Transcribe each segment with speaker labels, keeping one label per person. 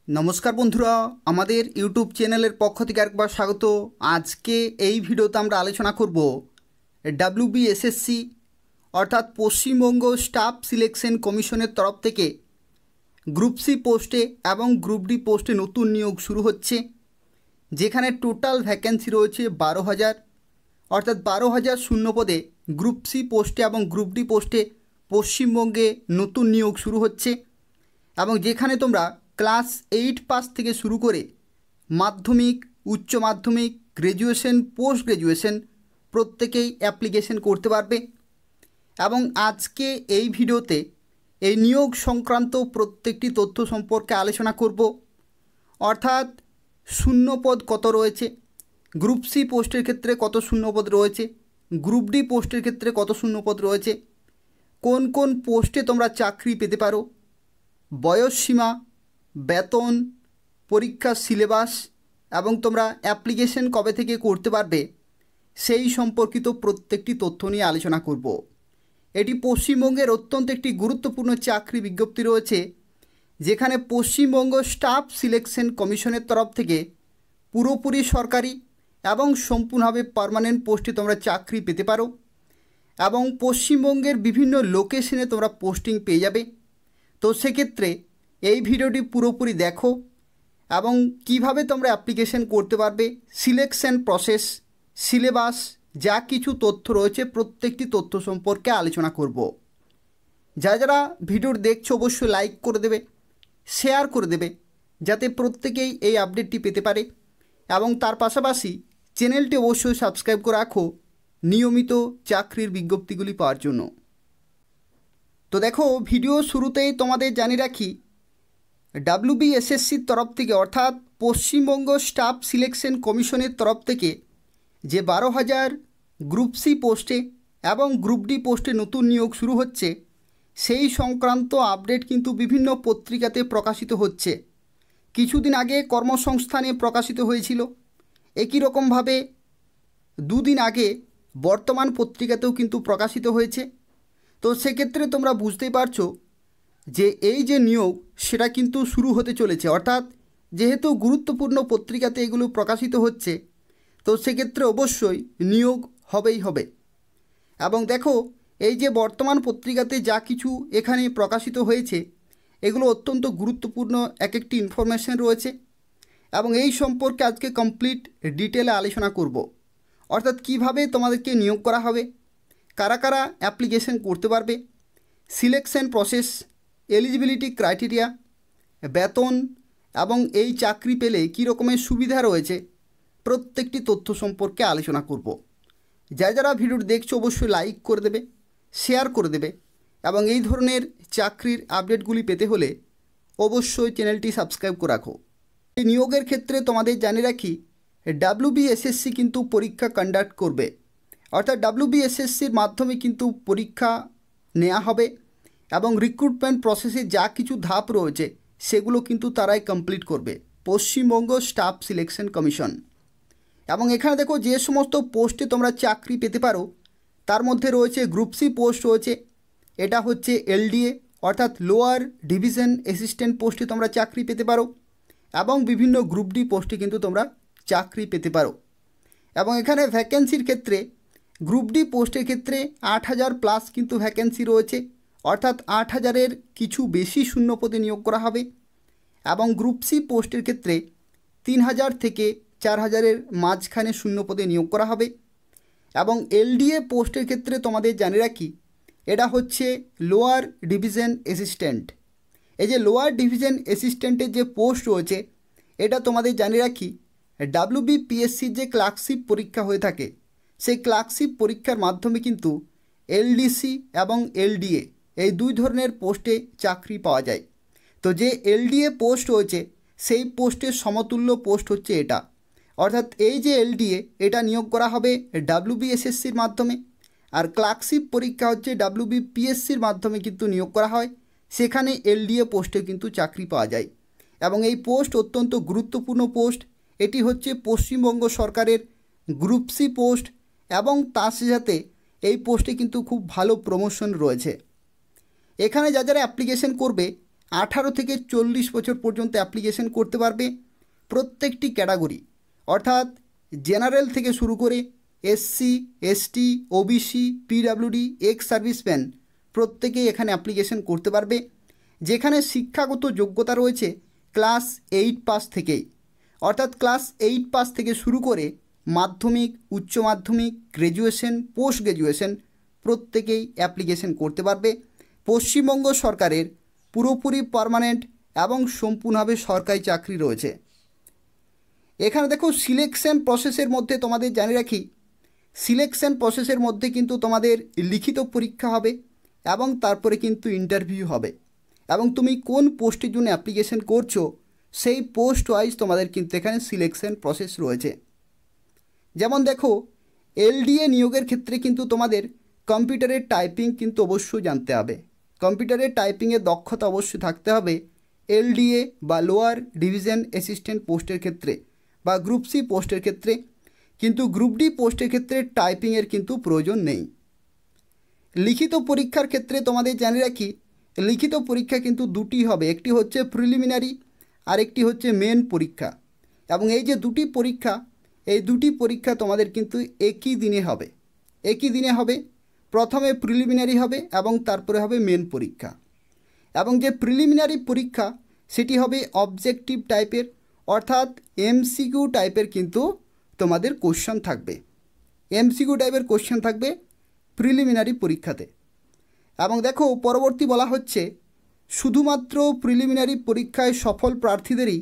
Speaker 1: নমস্কার বন্ধুরা, আমাদের ইউটিউব চ্যানেলের পক্ষ থেকে একবার স্বাগত। আজকে এই ভিডিওতে আমরা আলোচনা করব ডাব্লিউবিএসএসসি অর্থাৎ পশ্চিমবঙ্গ স্টাফ সিলেকশন কমিশনের তরফ থেকে গ্রুপ সি পোস্টে এবং গ্রুপ ডি পোস্টে নতুন নিয়োগ শুরু হচ্ছে, যেখানে টোটাল ভ্যাকেন্সি রয়েছে 12,000, অর্থাৎ 12,000 শূন্য পদে গ্রুপ সি পোস্টে এবং গ্রুপ ডি পোস্টে পশ্চিমবঙ্গে নতুন নিয়োগ শুরু হচ্ছে। এবং যেখানে তোমরা ক্লাস 8 পাস থেকে শুরু করে মাধ্যমিক, উচ্চ মাধ্যমিক, গ্র্যাজুয়েশন, পোস্ট গ্র্যাজুয়েশন প্রত্যেকেই অ্যাপ্লিকেশন করতে পারবে। এবং আজকে এই ভিডিওতে এই নিয়োগ সংক্রান্ত প্রত্যেকটি তথ্য সম্পর্কে আলোচনা করব। অর্থাৎ শূন্য পদ কত রয়েছে, গ্রুপ সি পোস্টের ক্ষেত্রে কত শূন্য পদ রয়েছে, গ্রুপ ডি পোস্টের ক্ষেত্রে কত শূন্য পদ রয়েছে, কোন কোন পোস্টে তোমরা চাকরি পেতে পারো, বয়সসীমা, বেতন, পরীক্ষার সিলেবাস এবং তোমরা অ্যাপ্লিকেশন কবে থেকে করতে পারবে সেই সম্পর্কিত প্রত্যেকটি তথ্য নিয়ে আলোচনা করব। এটি পশ্চিমবঙ্গের অত্যন্ত একটি গুরুত্বপূর্ণ চাকরি বিজ্ঞপ্তি রয়েছে, যেখানে পশ্চিমবঙ্গ স্টাফ সিলেকশন কমিশনের তরফ থেকে পুরোপুরি সরকারি এবং সম্পূর্ণভাবে পার্মানেন্ট পোস্টে তোমরা চাকরি পেতে পারো এবং পশ্চিমবঙ্গের বিভিন্ন লোকেশনে তোমরা পোস্টিং পেয়ে যাবে। তো সেক্ষেত্রে এই ভিডিওটি পুরোপুরি দেখো এবং কিভাবে তোমরা অ্যাপ্লিকেশন করতে পারবে, সিলেকশন প্রসেস, সিলেবাস, যা কিছু তথ্য রয়েছে প্রত্যেকটি তথ্য সম্পর্কে আলোচনা করব। যারা ভিডিও দেখছো অবশ্যই লাইক করে দেবে, শেয়ার করে দেবে, যাতে প্রত্যেকেই এই আপডেটটি পেতে পারে এবং তার পাশাপাশি চ্যানেলটি অবশ্যই সাবস্ক্রাইব করে রাখো নিয়মিত চাকরির বিজ্ঞপ্তিগুলি পাওয়ার জন্য। তো দেখো, ভিডিও শুরুতেই তোমাদের জানিয়ে রাখি, ডাব্লিউবিএসএসসির তরফ থেকে অর্থাৎ পশ্চিমবঙ্গ স্টাফ সিলেকশন কমিশনের তরফ থেকে যে 12,000 গ্রুপ সি পোস্টে এবং গ্রুপ ডি পোস্টে নতুন নিয়োগ শুরু হচ্ছে, সেই সংক্রান্ত আপডেট কিন্তু বিভিন্ন পত্রিকাতে প্রকাশিত হচ্ছে। কিছুদিন আগে কর্মসংস্থানে প্রকাশিত হয়েছিল, একই রকমভাবে দুদিন আগে বর্তমান পত্রিকাতেও কিন্তু প্রকাশিত হয়েছে। তো সেক্ষেত্রে তোমরা বুঝতেই পারছো যে এই যে নিয়োগ সেটা কিন্তু শুরু হতে চলেছে। অর্থাৎ যেহেতু গুরুত্বপূর্ণ পত্রিকাতে এগুলো প্রকাশিত হচ্ছে, তো সেক্ষেত্রে অবশ্যই নিয়োগ হবেই হবে। এবং দেখো, এই যে বর্তমান পত্রিকাতে যা কিছু এখানে প্রকাশিত হয়েছে, এগুলো অত্যন্ত গুরুত্বপূর্ণ এক একটি ইনফরমেশন রয়েছে এবং এই সম্পর্কে আজকে কমপ্লিট ডিটেলে আলোচনা করব। অর্থাৎ কিভাবে তোমাদেরকে নিয়োগ করা হবে, কারা কারা অ্যাপ্লিকেশন করতে পারবে, সিলেকশন প্রসেস, এলিজিবিলিটি ক্রাইটেরিয়া, বেতন এবং এই চাকরি পেলে কী রকমের সুবিধা রয়েছে প্রত্যেকটি তথ্য সম্পর্কে আলোচনা করব। যারা ভিডিওটি দেখছো অবশ্যই লাইক করে দেবে, শেয়ার করে দেবে এবং এই ধরনের চাকরির আপডেটগুলি পেতে হলে অবশ্যই চ্যানেলটি সাবস্ক্রাইব করে রাখো। এই নিয়োগের ক্ষেত্রে তোমাদের জানিয়ে রাখি, ডাব্লিউবিএসএসসি কিন্তু পরীক্ষা কন্ডাক্ট করবে। অর্থাৎ ডাব্লিউবিএসএসসির মাধ্যমে কিন্তু পরীক্ষা নেওয়া হবে এবং রিক্রুটমেন্ট প্রসেসে যা কিছু ধাপ রয়েছে সেগুলো কিন্তু তারাই কমপ্লিট করবে, পশ্চিমবঙ্গ স্টাফ সিলেকশন কমিশন। এবং এখানে দেখো, যে সমস্ত পোস্টে তোমরা চাকরি পেতে পারো তার মধ্যে রয়েছে গ্রুপ সি পোস্ট রয়েছে, এটা হচ্ছে এলডিএ অর্থাৎ লোয়ার ডিভিশন অ্যাসিস্ট্যান্ট পোস্টে তোমরা চাকরি পেতে পারো এবং বিভিন্ন গ্রুপ ডি পোস্টে কিন্তু তোমরা চাকরি পেতে পারো। এবং এখানে ভ্যাকেন্সির ক্ষেত্রে গ্রুপ ডি পোস্টের ক্ষেত্রে 8,000 প্লাস কিন্তু ভ্যাকেন্সি রয়েছে, অর্থাৎ 8,000-এর কিছু বেশি শূন্য পদে নিয়োগ করা হবে। এবং গ্রুপ সি পোস্টের ক্ষেত্রে 3,000 থেকে 4,000-এর মাঝখানে শূন্য পদে নিয়োগ করা হবে। এবং এলডিএ পোস্টের ক্ষেত্রে তোমাদের জানিয়ে রাখি, এটা হচ্ছে লোয়ার ডিভিশন অ্যাসিস্ট্যান্ট। এই যে লোয়ার ডিভিশন অ্যাসিস্ট্যান্টের যে পোস্ট রয়েছে, এটা তোমাদের জানিয়ে রাখি, ডাব্লিউবিপিএসসির যে ক্লার্কশিপ পরীক্ষা হয়ে থাকে, সেই ক্লার্কশিপ পরীক্ষার মাধ্যমে কিন্তু এলডিসি এবং এলডিএ এই দুই ধরনের পোস্টে চাকরি পাওয়া যায়। তো যে এলডিএ পোস্ট রয়েছে সেই পোস্টের সমতুল্য পোস্ট হচ্ছে এটা। অর্থাৎ এই যে এলডিএ, এটা নিয়োগ করা হবে ডাব্লিউবিএসএসসির মাধ্যমে, আর ক্লার্কশিপ পরীক্ষা হচ্ছে ডাব্লিউবিপিএসসির মাধ্যমে কিন্তু নিয়োগ করা হয়, সেখানে এলডিএ পোস্টে কিন্তু চাকরি পাওয়া যায়। এবং এই পোস্ট অত্যন্ত গুরুত্বপূর্ণ পোস্ট। এটি হচ্ছে পশ্চিমবঙ্গ সরকারের গ্রুপ সি পোস্ট এবং তার সাথে এই পোস্টে কিন্তু খুব ভালো প্রমোশন রয়েছে। এখানে যারা অ্যাপ্লিকেশন করবে 18 থেকে 40 বছর পর্যন্ত অ্যাপ্লিকেশন করতে পারবে। প্রত্যেকটি ক্যাটাগরি অর্থাৎ জেনারেল থেকে শুরু করে SC, ST, OBC, PWD, ex serviceman প্রত্যেকেই এখানে অ্যাপ্লিকেশন করতে পারবে। যেখানে শিক্ষাগত যোগ্যতা রয়েছে ক্লাস 8 পাস থেকেই, অর্থাৎ ক্লাস 8 পাস থেকে শুরু করে মাধ্যমিক, উচ্চ মাধ্যমিক, গ্র্যাজুয়েশন, পোস্ট গ্র্যাজুয়েশন প্রত্যেকেই অ্যাপ্লিকেশন করতে পারবে। পশ্চিমবঙ্গ সরকারের পুরোপুরি পার্মানেন্ট এবং সম্পূর্ণভাবে সরকারি চাকরি রয়েছে। এখানে দেখো সিলেকশন প্রসেসের মধ্যে তোমাদের জানিয়ে রাখি, সিলেকশন প্রসেসের মধ্যে কিন্তু তোমাদের লিখিত পরীক্ষা হবে এবং তারপরে কিন্তু ইন্টারভিউ হবে, এবং তুমি কোন পোস্টের জন্য অ্যাপ্লিকেশন করছো সেই পোস্ট ওয়াইজ তোমাদের কিন্তু এখানে সিলেকশন প্রসেস রয়েছে। যেমন দেখো এলডিএ নিয়োগের ক্ষেত্রে কিন্তু তোমাদের কম্পিউটারের টাইপিং কিন্তু অবশ্যই জানতে হবে। কম্পিউটারের টাইপিংয়ের দক্ষতা অবশ্যই থাকতে হবে এলডিএ বা লোয়ার ডিভিশন অ্যাসিস্ট্যান্ট পোস্টের ক্ষেত্রে বা গ্রুপ সি পোস্টের ক্ষেত্রে, কিন্তু গ্রুপ ডি পোস্টের ক্ষেত্রে টাইপিংয়ের কিন্তু প্রয়োজন নেই। লিখিত পরীক্ষার ক্ষেত্রে তোমাদের জানিয়ে রাখি, লিখিত পরীক্ষা কিন্তু দুটি হবে, একটি হচ্ছে প্রিলিমিনারি আর একটি হচ্ছে মেন পরীক্ষা। এবং এই যে দুটি পরীক্ষা, এই দুটি পরীক্ষা তোমাদের কিন্তু একই দিনে হবে, একই দিনে হবে। প্রথমে প্রিলিমিনারি হবে এবং তারপরে হবে মেন পরীক্ষা। এবং যে প্রিলিমিনারি পরীক্ষা সেটি হবে অবজেক্টিভ টাইপের, অর্থাৎ এমসিকিউ টাইপের কিন্তু তোমাদের কোশ্চেন থাকবে, এমসিকিউ টাইপের কোশ্চেন থাকবে প্রিলিমিনারি পরীক্ষাতে। এবং দেখো পরবর্তী বলা হচ্ছে শুধুমাত্র প্রিলিমিনারি পরীক্ষায় সফল প্রার্থীদেরই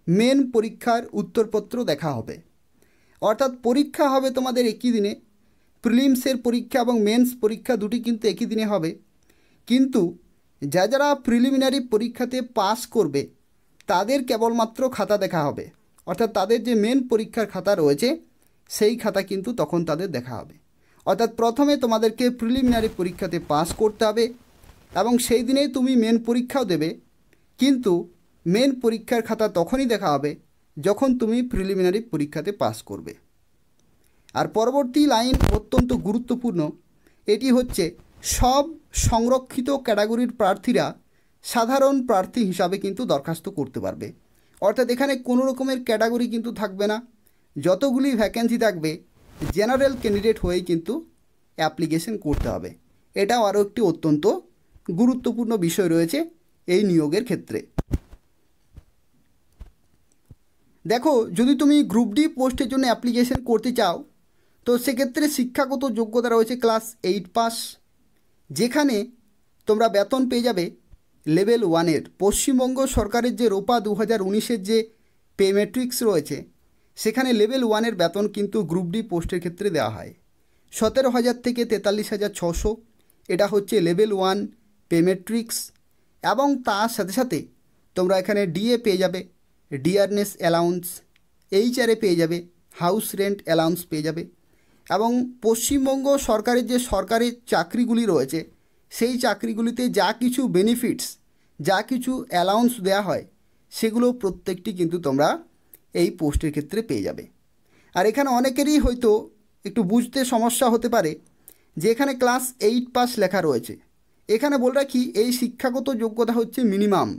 Speaker 1: মেন পরীক্ষার উত্তরপত্র দেখা হবে। অর্থাৎ পরীক্ষা হবে তোমাদের একই দিনে, প্রিলিমসের পরীক্ষা এবং মেন্স পরীক্ষা দুটি কিন্তু একই দিনে হবে, কিন্তু যারা প্রিলিমিনারি পরীক্ষাতে পাস করবে তাদের কেবলমাত্র খাতা দেখা হবে। অর্থাৎ তাদের যে মেন পরীক্ষার খাতা রয়েছে সেই খাতা কিন্তু তখন তাদের দেখা হবে। অর্থাৎ প্রথমে তোমাদেরকে প্রিলিমিনারি পরীক্ষাতে পাস করতে হবে এবং সেই দিনেই তুমি মেন পরীক্ষাও দেবে, কিন্তু মেন পরীক্ষার খাতা তখনই দেখা হবে যখন তুমি প্রিলিমিনারি পরীক্ষাতে পাস করবে। আর পরবর্তী লাইন অত্যন্ত গুরুত্বপূর্ণ, এটি হচ্ছে সব সংরক্ষিত ক্যাটাগরির প্রার্থীরা সাধারণ প্রার্থী হিসাবে কিন্তু দরখাস্ত করতে পারবে। অর্থাৎ এখানে কোনো রকমের ক্যাটাগরি কিন্তু থাকবে না, যতগুলি ভ্যাকেন্সি থাকবে জেনারেল ক্যান্ডিডেট হয়েই কিন্তু অ্যাপ্লিকেশন করতে হবে। এটাও আরও একটি অত্যন্ত গুরুত্বপূর্ণ বিষয় রয়েছে এই নিয়োগের ক্ষেত্রে। দেখো যদি তুমি গ্রুপ ডি পোস্টের জন্য অ্যাপ্লিকেশন করতে চাও তো সেক্ষেত্রে শিক্ষাগত যোগ্যতা রয়েছে ক্লাস 8 পাস, যেখানে তোমরা বেতন পেয়ে যাবে লেভেল 1-এর। পশ্চিমবঙ্গ সরকারের যে রোপা 2019-এর যে পে ম্যাট্রিক্স রয়েছে সেখানে লেভেল 1-এর বেতন কিন্তু গ্রুপ ডি পোস্টের ক্ষেত্রে দেওয়া হয় 17,000 থেকে 43,600। এটা হচ্ছে লেভেল 1 পে ম্যাট্রিক্স। এবং তার সাথে সাথে তোমরা এখানে ডিএ পেয়ে যাবে, ডিয়ারনেস অ্যালাউন্স, এইচআরএ পেয়ে যাবে, হাউস রেন্ট অ্যালাউন্স পেয়ে যাবে। এবং পশ্চিমবঙ্গ সরকারের যে সরকারি চাকরিগুলি রয়েছে সেই চাকরিগুলিতে যা কিছু বেনিফিটস, যা কিছু অ্যালাউন্স দেওয়া হয় সেগুলো প্রত্যেকটি কিন্তু তোমরা এই পোস্টের ক্ষেত্রে পেয়ে যাবে। আর এখানে অনেকেরই হয়তো একটু বুঝতে সমস্যা হতে পারে যে এখানে ক্লাস 8 পাস লেখা রয়েছে। এখানে বলে রাখি এই শিক্ষাগত যোগ্যতা হচ্ছে মিনিমাম,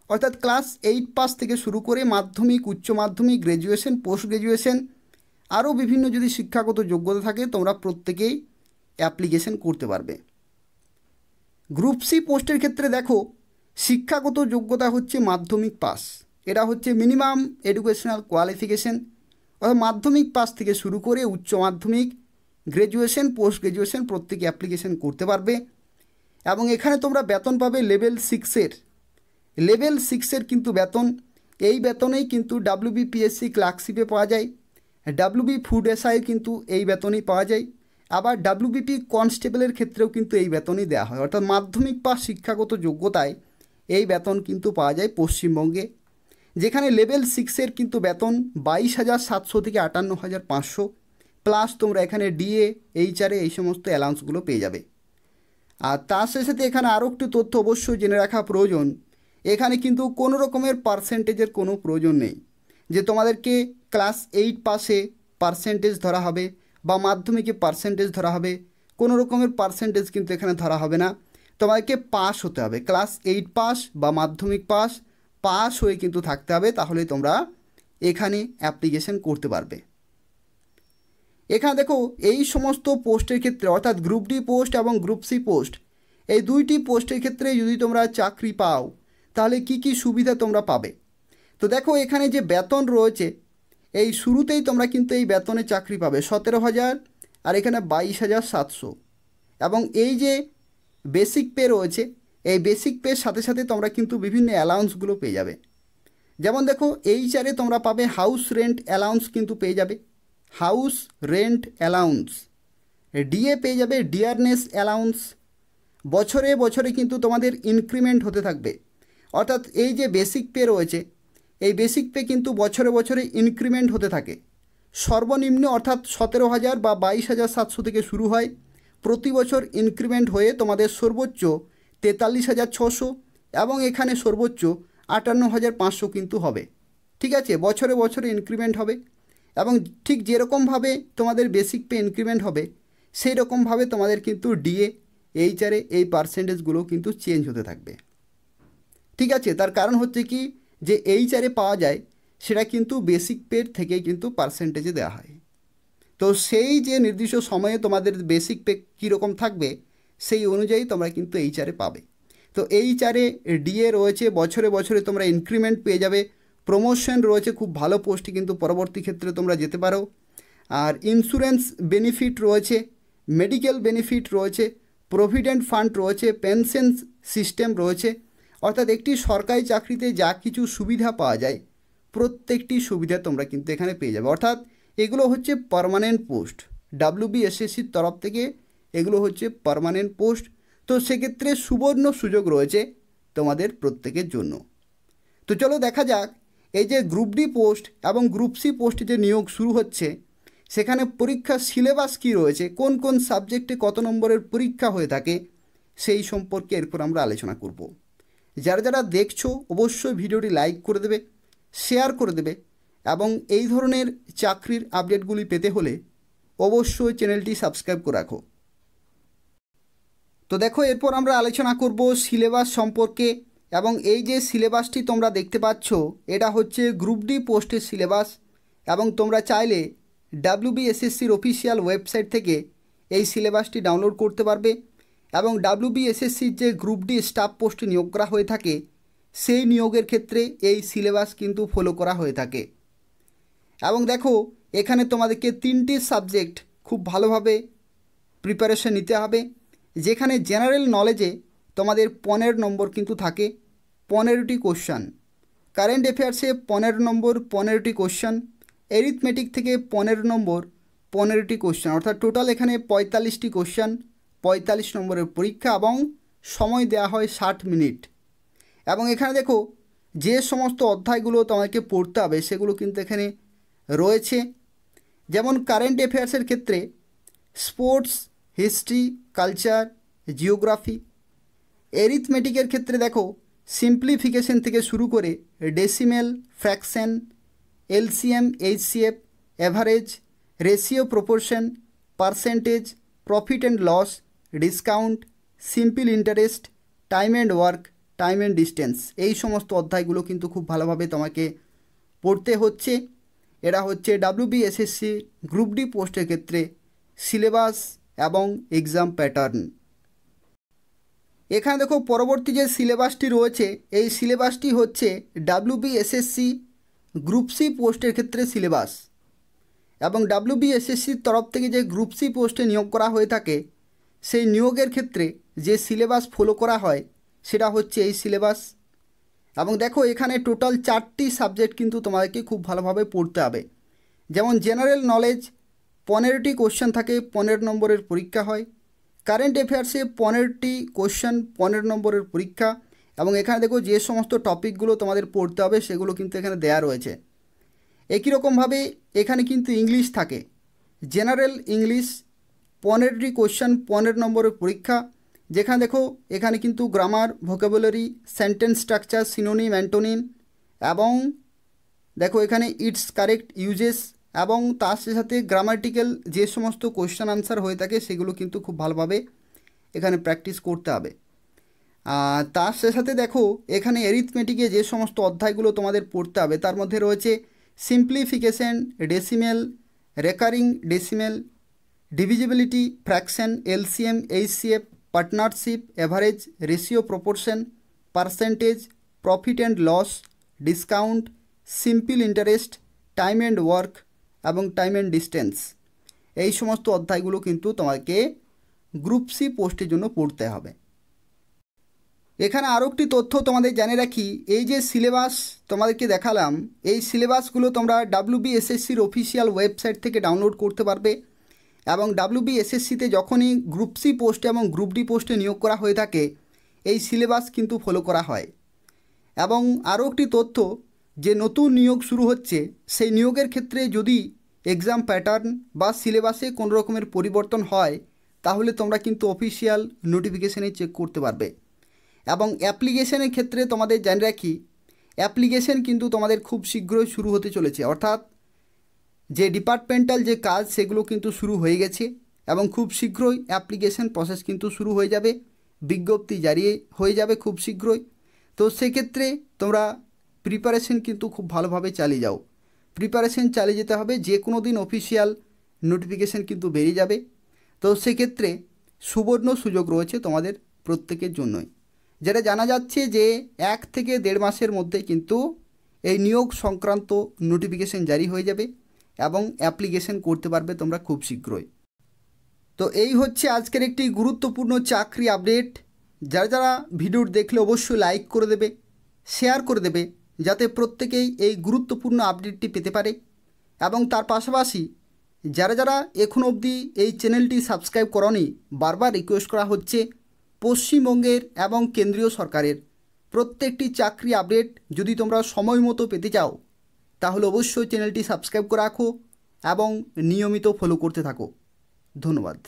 Speaker 1: অর্থাৎ ক্লাস 8 পাস থেকে শুরু করে মাধ্যমিক, উচ্চ মাধ্যমিক, গ্র্যাজুয়েশন, পোস্ট গ্র্যাজুয়েশন আরও বিভিন্ন যদি শিক্ষাগত যোগ্যতা থাকে তোমরা প্রত্যেকেই অ্যাপ্লিকেশন করতে পারবে। গ্রুপ সি পোস্টের ক্ষেত্রে দেখো শিক্ষাগত যোগ্যতা হচ্ছে মাধ্যমিক পাস, এটা হচ্ছে মিনিমাম এডুকেশনাল কোয়ালিফিকেশন, অর্থাৎ মাধ্যমিক পাস থেকে শুরু করে উচ্চ মাধ্যমিক, গ্র্যাজুয়েশন, পোস্ট গ্র্যাজুয়েশন প্রত্যেকে অ্যাপ্লিকেশন করতে পারবে। এবং এখানে তোমরা বেতন পাবে লেভেল 6-এর, লেভেল 6-এর কিন্তু বেতন, এই বেতনেই কিন্তু ডাব্লিউবিপিএসসি ক্লার্কশিপে পাওয়া যায়, ডাব্লিউবি ফুড এসআই কিন্তু এই বেতনেই পাওয়া যায়, আবার ডাব্লিউবিপি কনস্টেবলের ক্ষেত্রেও কিন্তু এই বেতনই দেওয়া হয়। অর্থাৎ মাধ্যমিক পাস শিক্ষাগত যোগ্যতায় এই বেতন কিন্তু পাওয়া যায় পশ্চিমবঙ্গে, যেখানে লেভেল 6-এর কিন্তু বেতন 22,700 থেকে 58,500, প্লাস তোমরা এখানে ডিএ, এইচআরএ এই সমস্ত অ্যালাউন্সগুলো পেয়ে যাবে। আর তার সাথে এখানে আরও একটি তথ্য অবশ্যই জেনে রাখা প্রয়োজন, এখানে কিন্তু কোনো রকমের পার্সেন্টেজের কোনো প্রয়োজন নেই যে তোমাদেরকে ক্লাস 8 পাসে পার্সেন্টেজ ধরা হবে বা মাধ্যমিকে পার্সেন্টেজ ধরা হবে, কোনো রকমের পার্সেন্টেজ কিন্তু এখানে ধরা হবে না। তোমাকে পাস হতে হবে, ক্লাস 8 পাস বা মাধ্যমিক পাস হয়ে কিন্তু থাকতে হবে, তাহলে তোমরা এখানে অ্যাপ্লিকেশন করতে পারবে। এখানে দেখো এই সমস্ত পোস্টের ক্ষেত্রে অর্থাৎ গ্রুপ ডি পোস্ট এবং গ্রুপ সি পোস্ট, এই দুইটি পোস্টের ক্ষেত্রে যদি তোমরা চাকরি পাও তাহলে কি কি সুবিধা তোমরা পাবে। তো দেখো এখানে যে বেতন রয়েছে, এই শুরুতেই তোমরা কিন্তু এই বেতনে চাকরি পাবে 17,000, আর এখানে 22,700, এবং এই যে বেসিক পে রয়েছে, এই বেসিক পের সাথে সাথে তোমরা কিন্তু বিভিন্ন অ্যালাউন্সগুলো পেয়ে যাবে। যেমন দেখো এইচআরে তোমরা পাবে হাউস রেন্ট অ্যালাউন্স কিন্তু পেয়ে যাবে, হাউস রেন্ট অ্যালাউন্স। ডিএ পেয়ে যাবে ডিয়ারনেস অ্যালাউন্স। বছরে বছরে কিন্তু তোমাদের ইনক্রিমেন্ট হতে থাকবে, অর্থাৎ এই যে বেসিক পে রয়েছে, এই বেসিক পে কিন্তু বছরে বছরে ইনক্রিমেন্ট হতে থাকে। সর্বনিম্ন অর্থাৎ 17,000 বা 22,700 থেকে শুরু হয়, প্রতি বছর ইনক্রিমেন্ট হয়ে তোমাদের সর্বোচ্চ 43,600 এবং এখানে সর্বোচ্চ 58,500 কিন্তু হবে। ঠিক আছে, বছরে বছরে ইনক্রিমেন্ট হবে, এবং ঠিক যেরকমভাবে তোমাদের বেসিক পে ইনক্রিমেন্ট হবে সেই রকমভাবে তোমাদের কিন্তু ডিএ এইচআরে এই পার্সেন্টেজগুলো কিন্তু চেঞ্জ হতে থাকবে। ঠিক আছে, তার কারণ হচ্ছে কি যে এইচআরে পাওয়া যায় সেটা কিন্তু বেসিক পের থেকেই কিন্তু পার্সেন্টেজে দেওয়া হয়। তো সেই যে নির্দিষ্ট সময়ে তোমাদের বেসিক পে কীরকম থাকবে সেই অনুযায়ী তোমরা কিন্তু এইচআরে পাবে। তো এইচআরে ডিএ রয়েছে, বছরে বছরে তোমরা ইনক্রিমেন্ট পেয়ে যাবে, প্রমোশন রয়েছে, খুব ভালো পোস্টে কিন্তু পরবর্তী ক্ষেত্রে তোমরা যেতে পারো। আর ইন্স্যুরেন্স বেনিফিট রয়েছে, মেডিকেল বেনিফিট রয়েছে, প্রভিডেন্ট ফান্ড রয়েছে, পেনশন সিস্টেম রয়েছে, অর্থাৎ একটি সরকারি চাকরিতে যা কিছু সুবিধা পাওয়া যায় প্রত্যেকটি সুবিধা তোমরা কিন্তু এখানে পেয়ে যাবে। অর্থাৎ এগুলো হচ্ছে পার্মানেন্ট পোস্ট, WBSSCর তরফ থেকে এগুলো হচ্ছে পার্মানেন্ট পোস্ট। তো সেক্ষেত্রে সুবর্ণ সুযোগ রয়েছে তোমাদের প্রত্যেকের জন্য। তো চলো দেখা যাক এই যে গ্রুপ ডি পোস্ট এবং গ্রুপ সি পোস্টে যে নিয়োগ শুরু হচ্ছে সেখানে পরীক্ষার সিলেবাস কী রয়েছে, কোন কোন সাবজেক্টে কত নম্বরের পরীক্ষা হয়ে থাকে সেই সম্পর্কে এরপর আমরা আলোচনা করব। যারা যারা দেখছো অবশ্যই ভিডিওটি লাইক করে দেবে, শেয়ার করে দেবে, এবং এই ধরনের চাকরির আপডেটগুলি পেতে হলে অবশ্যই চ্যানেলটি সাবস্ক্রাইব করে রাখো। তো দেখো এরপর আমরা আলোচনা করব সিলেবাস সম্পর্কে, এবং এই যে সিলেবাসটি তোমরা দেখতে পাচ্ছ এটা হচ্ছে গ্রুপ ডি পোস্টের সিলেবাস, এবং তোমরা চাইলে WBSSCর অফিসিয়াল ওয়েবসাইট থেকে এই সিলেবাসটি ডাউনলোড করতে পারবে, এবং WBSSCর যে গ্রুপ ডি স্টাফ পোস্টে নিয়োগ করা হয়ে থাকে সেই নিয়োগের ক্ষেত্রে এই সিলেবাস কিন্তু ফলো করা হয়ে থাকে। এবং দেখো এখানে তোমাদেরকে 3টি সাবজেক্ট খুব ভালোভাবে প্রিপারেশন নিতে হবে, যেখানে জেনারেল নলেজে তোমাদের 15 নম্বর কিন্তু থাকে, 15টি কোশ্চান, কারেন্ট অ্যাফেয়ার্সে 15 নম্বর 15টি কোশ্চান, এরিথমেটিক থেকে 15 নম্বর 15টি কোশ্চান, অর্থাৎ টোটাল এখানে 45টি কোশ্চান, 45 নম্বরের পরীক্ষা, এবং সময় দেওয়া হয় 60 মিনিট। এবং এখানে দেখো যে সমস্ত অধ্যায়গুলো তোমাকে পড়তে হবে সেগুলো কিন্তু এখানে রয়েছে, যেমন কারেন্ট অ্যাফেয়ার্সের ক্ষেত্রে স্পোর্টস, হিস্ট্রি, কালচার, জিওগ্রাফি। এরিথমেটিকের ক্ষেত্রে দেখো সিম্পলিফিকেশন থেকে শুরু করে decimal, fraction, LCM, HCF, average, ratio, proportion, percentage, profit and loss, discount, simple interest, time and work, time and distance, এই সমস্ত অধ্যায়গুলো কিন্তু খুব ভালোভাবে তোমাকে পড়তে হচ্ছে। এরা হচ্ছে WBSSC গ্রুপ ডি পোস্টের ক্ষেত্রে সিলেবাস এবং এক্সাম প্যাটার্ন। এখানে দেখো পরবর্তী যে সিলেবাসটি রয়েছে এই সিলেবাসটি হচ্ছে WBSSC গ্রুপ সি পোস্টের ক্ষেত্রে সিলেবাস, এবং WBSSCর তরফ থেকে যে গ্রুপ সি পোস্টে নিয়োগ করা হয়ে থাকে সেই নিয়োগের ক্ষেত্রে যে সিলেবাস ফলো করা হয় সেটা হচ্ছে এই সিলেবাস। এবং দেখো এখানে টোটাল 4টি সাবজেক্ট কিন্তু তোমাদেরকে খুব ভালোভাবে পড়তে হবে, যেমন জেনারেল নলেজ 15টি কোশ্চেন থাকে, 15 নম্বরের পরীক্ষা হয়, কারেন্ট অ্যাফেয়ার্সে 15টি কোশ্চেন, 15 নম্বরের পরীক্ষা, এবং এখানে দেখো যে সমস্ত টপিকগুলো তোমাদের পড়তে হবে সেগুলো কিন্তু এখানে দেয়া রয়েছে। একই রকমভাবে এখানে কিন্তু ইংলিশ থাকে, জেনারেল ইংলিশ 15টি কোশ্চেন, 15 নম্বরের পরীক্ষা, যেখানে দেখো এখানে কিন্তু grammar, vocabulary, sentence structure, synonym, antonym, এবং দেখো এখানে ইটস কারেক্ট ইউজেস, এবং তার সাথে গ্রামাটিক্যাল যে সমস্ত কোশ্চেন আনসার হয়ে থাকে সেগুলো কিন্তু খুব ভালোভাবে এখানে প্র্যাকটিস করতে হবে। তার সাথে দেখো এখানে অ্যারিথমেটিকে যে সমস্ত অধ্যায়গুলো তোমাদের পড়তে হবে তার মধ্যে রয়েছে simplification, decimal, recurring decimal, divisibility, fraction, LCM, HCF, partnership, average, ratio, proportion, percentage, profit and loss, discount, simple interest, time and work এবং টাইম অ্যান্ড ডিস্টেন্স। এই সমস্ত অধ্যায়গুলো কিন্তু তোমাকে গ্রুপ সি পোস্টের জন্য পড়তে হবে। এখানে আরও একটি তথ্য তোমাদের জানিয়ে রাখি, এই যে সিলেবাস তোমাদেরকে দেখালাম, এই সিলেবাসগুলো তোমরা WBSSCর অফিসিয়াল ওয়েবসাইট থেকে ডাউনলোড করতে পারবে এবং WBSSCতে যখনই গ্রুপ সি পোস্টে এবং গ্রুপ ডি পোস্টে নিয়োগ করা হয়ে থাকে এই সিলেবাস কিন্তু ফলো করা হয়। এবং আরও একটি তথ্য, যে নতুন নিয়োগ শুরু হচ্ছে সেই নিয়োগের ক্ষেত্রে যদি এক্সাম প্যাটার্ন বা সিলেবাসে কোনো রকমের পরিবর্তন হয় তাহলে তোমরা কিন্তু অফিসিয়াল নোটিফিকেশানে চেক করতে পারবে। এবং অ্যাপ্লিকেশনের ক্ষেত্রে তোমাদের জানিয়ে রাখি, অ্যাপ্লিকেশন কিন্তু তোমাদের খুব শীঘ্রই শুরু হতে চলেছে, অর্থাৎ যে ডিপার্টমেন্টাল যে কাজ সেগুলো কিন্তু শুরু হয়ে গেছে এবং খুব শীঘ্রই অ্যাপ্লিকেশন প্রসেস কিন্তু শুরু হয়ে যাবে, বিজ্ঞপ্তি জারি হয়ে যাবে খুব শীঘ্রই। তো সেক্ষেত্রে তোমরা প্রিপারেশন কিন্তু খুব ভালোভাবে চালিয়ে যাও, প্রিপারেশন চালিয়ে যেতে হবে, যে কোনো দিন অফিসিয়াল নোটিফিকেশান কিন্তু বেরিয়ে যাবে। তো সেক্ষেত্রে সুবর্ণ সুযোগ রয়েছে তোমাদের প্রত্যেকের জন্যই। যেটা জানা যাচ্ছে যে 1 থেকে 1.5 মাসের মধ্যে কিন্তু এই নিয়োগ সংক্রান্ত নোটিফিকেশান জারি হয়ে যাবে এবং অ্যাপ্লিকেশন করতে পারবে তোমরা খুব শীঘ্রই। তো এই হচ্ছে আজকের একটি গুরুত্বপূর্ণ চাকরি আপডেট। যারা যারা ভিডিওটি দেখলে অবশ্যই লাইক করে দেবে, শেয়ার করে দেবে, যাতে প্রত্যেকেই এই গুরুত্বপূর্ণ আপডেটটি পেতে পারে। এবং তার পাশাপাশি যারা যারা এখনো অবধি এই চ্যানেলটি সাবস্ক্রাইব করনি, বারবার রিকোয়েস্ট করা হচ্ছে, পশ্চিমবঙ্গের এবং কেন্দ্রীয় সরকারের প্রত্যেকটি চাকরি আপডেট যদি তোমরা সময় মতো পেতে চাও তাহলে অবশ্যই চ্যানেলটি সাবস্ক্রাইব করে রাখো এবং নিয়মিত ফলো করতে থাকো। ধন্যবাদ।